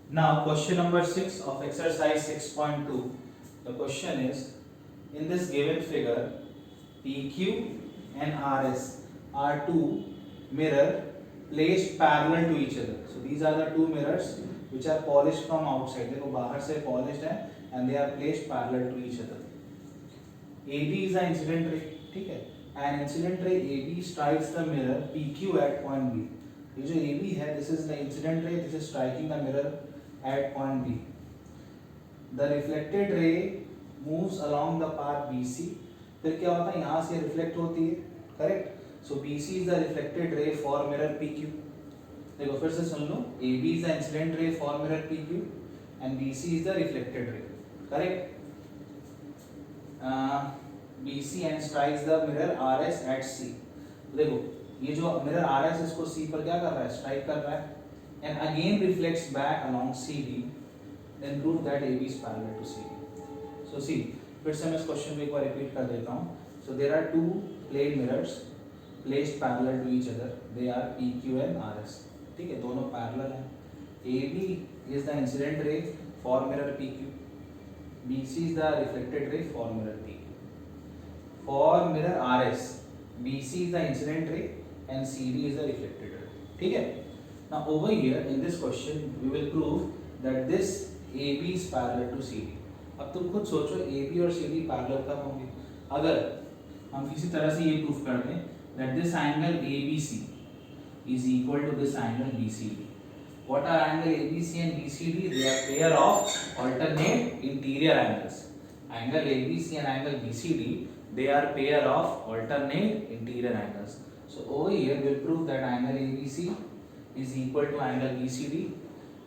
Now question number 6 of exercise 6.2. The question is, in this given figure, PQ and RS are two mirror placed parallel to each other. So these are the two mirrors which are polished from outside. देखो बाहर से polished है and they are placed parallel to each other. AB is the incident ray, ठीक है? And incident ray AB strikes the mirror PQ at point B. ये जो AB है, this is the incident ray, this is striking the mirror at point B. The reflected ray moves along the path BC. फिर क्या होता है, यहाँ से reflect होती है, correct? So BC is the reflected ray for mirror PQ. देखो फिर से सुन लो, AB is the incident ray for mirror PQ and BC is the reflected ray, correct? BC and strikes the mirror RS at C. देखो ये जो mirror RS इसको C पर क्या कर रहा है, स्ट्राइक कर रहा है and again reflects back along CD. Then prove that AB is parallel to CD. So see, फिर से मैं इस क्वेश्चन को एक बार रिपीट कर देता हूँ. So there are two plane mirrors placed parallel to each other. They are PQ and RS. ठीक है, दोनों parallel हैं. AB is the incident ray for mirror PQ. BC is the reflected ray for mirror PQ. For mirror RS, BC is the incident ray and CD is the reflected ray. ठीक है. Now over here in this question we will prove that this AB is parallel to CD. अब तुम खुद सोचो AB और CD parallel कब होंगे? अगर हम किसी तरह से ये प्रूफ कर दें that this angle ABC is equal to this angle BCD. What are angle ABC and BCD? They are pair of alternate interior angles. Angle ABC and angle BCD, they are pair of alternate interior angles. So over here we will prove that angle ABC is equal to angle BCD.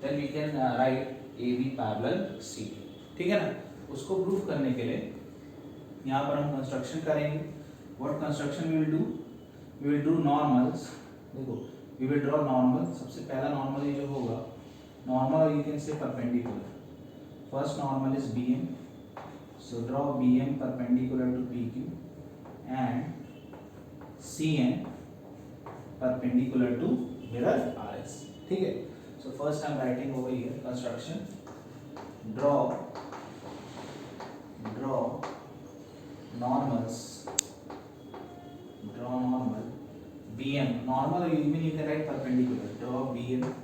Then we can write AB parallel CD. ठीक है ना? उसको proof करने के लिए यहाँ पर हम कंस्ट्रक्शन करेंगे. What construction we will do? We will do normals. देखो, we will draw normal. सबसे पहला normal ये जो होगा, normal you can say perpendicular. First normal is BM. So draw BM perpendicular to PQ and CN perpendicular to mirror RS. ठीक है? So first I am writing over here construction. Draw normals. Draw normal. BM normal even you can write perpendicular. Draw BM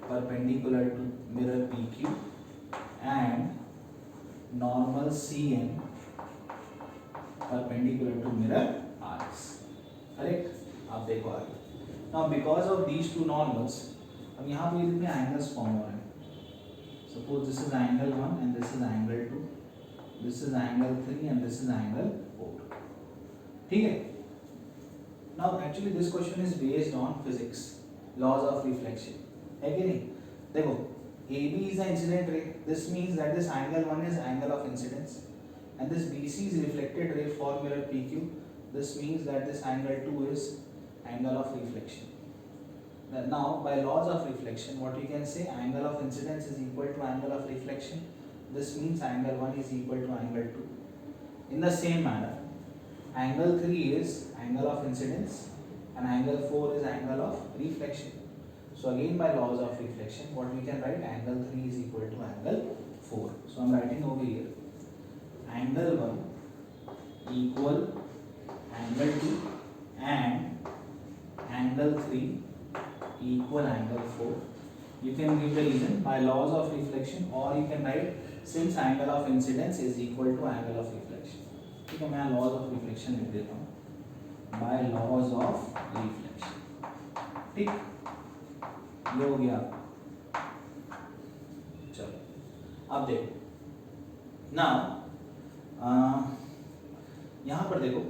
perpendicular to mirror PQ and normal CN perpendicular to mirror RS. Correct? आप देखो आगे. Now because of these two normals, अब यहाँ पे इतने angles form हो रहे हैं. Suppose this is angle 1 and this is angle 2. This is angle 3 and this is angle 4. ठीक है? Now actually this question is based on physics, laws of reflection. है कि नहीं? देखो, AB is the incident ray. This means that this angle 1 is angle of incidence, and this BC is reflected ray for mirror PQ. This means that this angle 2 is angle of reflection. Now by laws of reflection, what you can say, angle of incidence is equal to angle of reflection. This means angle 1 is equal to angle 2. In the same manner, angle 3 is angle of incidence and angle 4 is angle of reflection. So again by laws of reflection, what we can write, angle 3 is equal to angle 4. So I am writing over here angle 1 equal angle 2 and angle 3 equal angle 4. You can give the reason by laws of reflection, or you can write since angle of incidence is equal to angle of reflection. ठीक है, मैं laws of reflection लिख देता हूँ, by laws of reflection. ठीक, ये हो गया. चलो अब देखो. Now यहाँ पर देखो,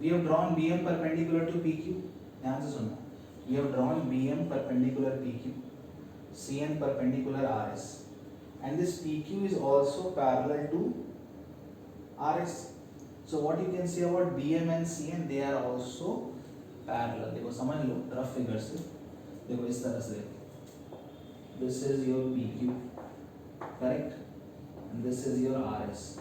we have drawn BM perpendicular to PQ. ध्यान से सुनना. We have drawn BM perpendicular PQ, CN perpendicular RS, and this PQ is also parallel to RS. So what you can say about BM and CN, they are also parallel. देखो समझ लो rough figure से. देखो इस तरह से देखो. This is your PQ, correct, and this is your RS.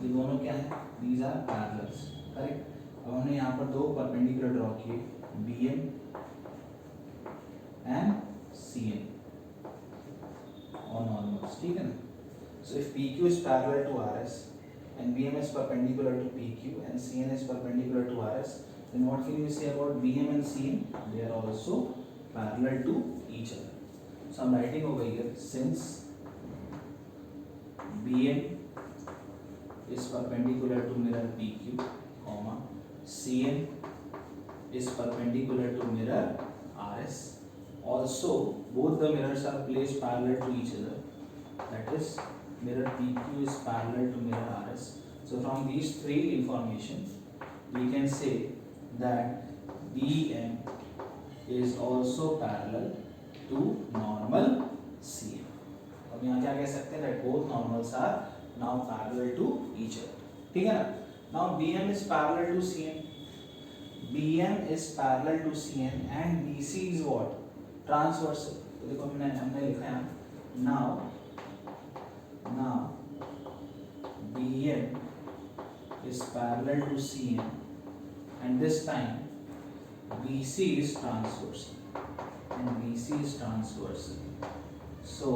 ये दोनों क्या है? These are parallels, correct. अब हमने यहाँ पर दो परपेंडिकुलर ड्रॉ किए, BM and CN on normals, ठीक है ना. So if PQ is parallel to RS and BM is perpendicular to PQ and CN is perpendicular to RS, then what can you say about BM and CN? They are also parallel to each other. So I'm writing over here, since BM is perpendicular to mirror PQ, comma, CN is perpendicular to mirror RS. Also, both the mirrors are placed parallel to each other. That is, mirror PQ is parallel to mirror RS. So from these three information, we can say that BM is also parallel to normal CN. अब यहाँ क्या कह सकते हैं? That both normals are now parallel to each other. ठीक है ना? Now BM is parallel to CN. BM is parallel to CN and BC is what? Transversal. तो देखो हमने लिखा है now BM is parallel to CN and this time BC is transversal. So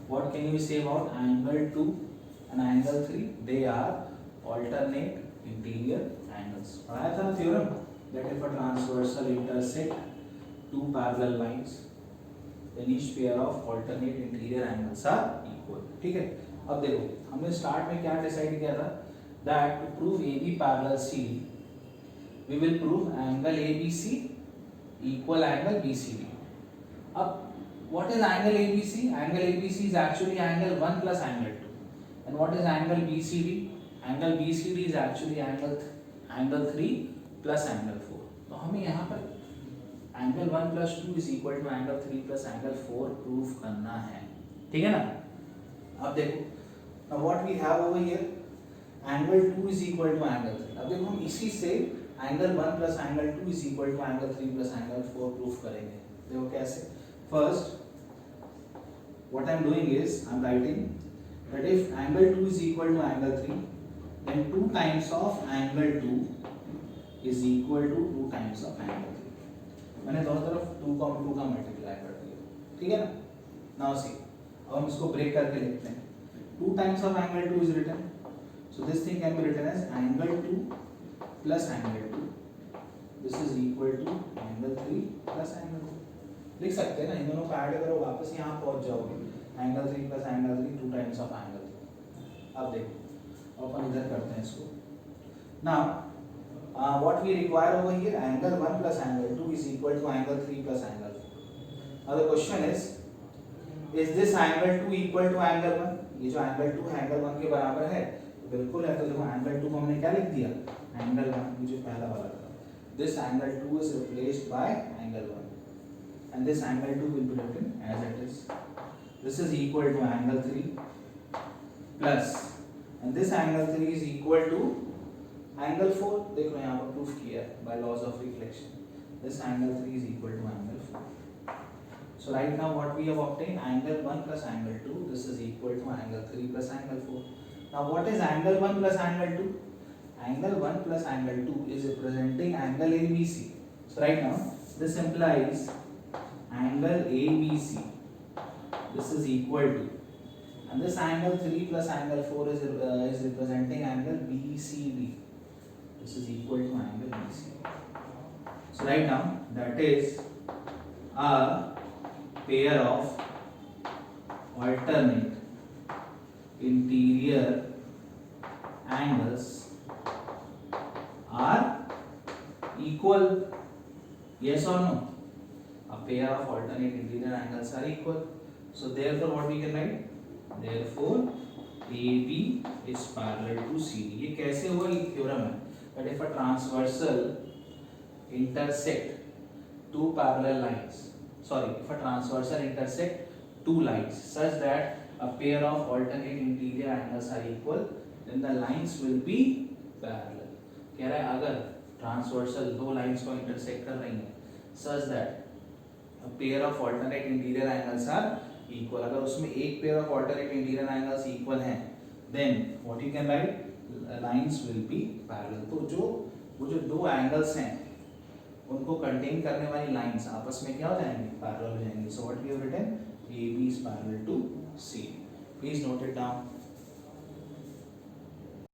what can you say about angle 2 and angle 3? They are alternate interior angles. पढ़ाया था ना theorem that if a transversal intersect two parallel lines, then each pair of alternate interior angles are equal. ठीक है. अब देखो हमने start में क्या डिसाइड किया था? That to prove AB parallel CD, we will prove angle ABC equal angle BCD. अब what is angle ABC? Angle ABC is actually angle 1 plus angle 2. And what is angle BCD? Angle BCD is actually angle 3 plus angle 4. तो हमें यहाँ पर angle 1 plus 2 is equal to angle 3 plus angle 4 proof करना है. ठीक है ना? अब देखो, now what we have over here, angle 2 is equal to angle 3. अब देखो हम इसी से angle 1 plus angle 2 is equal to angle 3 plus angle 4 proof करेंगे. देखो कैसे? First, what I am doing is I am writing that if angle 2 is equal to angle 3, then 2 times of angle 2 is equal to 2 times of angle 3. मैंने दोनों तरफ 2 का multiply कर दिया. ठीक है ना? Now see, अब हम इसको ब्रेक करके लिखते हैं. 2 times of angle 2 is written. So this thing can be written as angle 2 plus angle 2. This is equal to angle 3 plus angle 2. लिख सकते हैं ना, इन दोनों को ऐड करो, वापस यहाँ पहुँच जाओगे. Angle 3 plus angle 3 2 times of angle 3. अब देखो अपन इधर करते हैं इसको. Now what we require over here, angle 1 plus angle 2 is equal to angle 3 plus angle 4. Now the question is this angle 2 equal to angle 1? ये जो एंगल 2 है एंगल 1 के बराबर है? तो बिल्कुल है. तो देखो एंगल 2 को हमने क्या लिख दिया? एंगल 1. ये जो पहला वाला था, this angle 2 is replaced by angle 1. And this angle 2 will be written as it is. This is equal to angle 3 plus, and this angle 3 is equal to angle 4. देखो यहाँ पर प्रूफ किया है by laws of reflection. This angle 3 is equal to angle 4. So right now what we have obtained, angle 1 plus angle 2. This is equal to angle 3 plus angle 4. Now what is angle 1 plus angle 2? Angle 1 plus angle 2 is representing angle ABC. So right now this implies angle ABC, this is equal to, and this angle 3 plus angle 4 is representing angle BCD. This is equal to angle BCD. So right now that is a pair of alternate interior angles are equal. Yes or no? A pair of alternate interior angles are equal. So therefore what we can write? Therefore AB is parallel to CD. ये कैसे हुआ? ये theorem है. But if a transversal intersect two parallel lines, if a transversal intersect two lines such that a pair of alternate interior angles are equal, then the lines will be parallel. कह रहा है अगर transversal दो lines को intersect कर रही हैं such that a pair of alternate interior angles are equal, अगर उसमें एक pair of alternate interior angles equal हैं, then what you can write? Lines will be parallel. तो वो जो दो angles हैं उनको कंटेन करने वाली लाइंस आपस में क्या हो जाएंगे, पैरेलल हो जाएंगे. So what we have written, AB is parallel to CD. Please note it down.